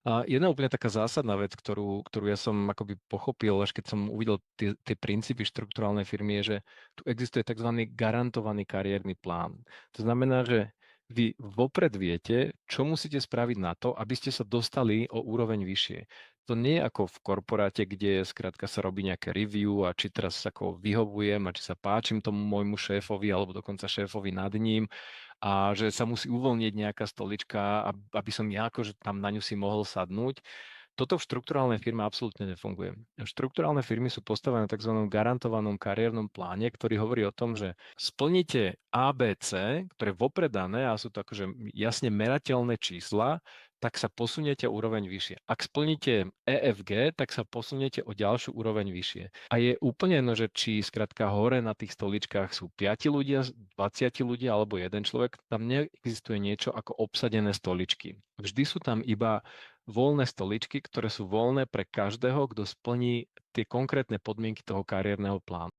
A jedna úplne taká zásadná vec, ktorú ja som akoby pochopil, až keď som uvidel tie princípy štrukturálnej firmy, je, že tu existuje tzv. Garantovaný kariérny plán. To znamená, že vy vopred viete, čo musíte spraviť na to, aby ste sa dostali o úroveň vyššie. To nie je ako v korporáte, kde skrátka sa robí nejaké review a či teraz ako vyhovujem a či sa páčim tomu môjmu šéfovi alebo dokonca šéfovi nad ním a že sa musí uvoľniť nejaká stolička, aby som ja akože tam na ňu si mohol sadnúť. Toto v štrukturálnej firme absolútne nefunguje. Štrukturálne firmy sú postavené na tzv. Garantovanom kariérnom pláne, ktorý hovorí o tom, že splníte ABC, ktoré vopred dané a sú to akože jasne merateľné čísla, tak sa posuniete o úroveň vyššie. Ak splníte EFG, tak sa posuniete o ďalšiu úroveň vyššie. A je úplne jedno, že či skrátka hore na tých stoličkách sú 5 ľudia, 20 ľudia alebo jeden človek, tam neexistuje niečo ako obsadené stoličky. Vždy sú tam iba voľné stoličky, ktoré sú voľné pre každého, kto splní tie konkrétne podmienky toho kariérneho plánu.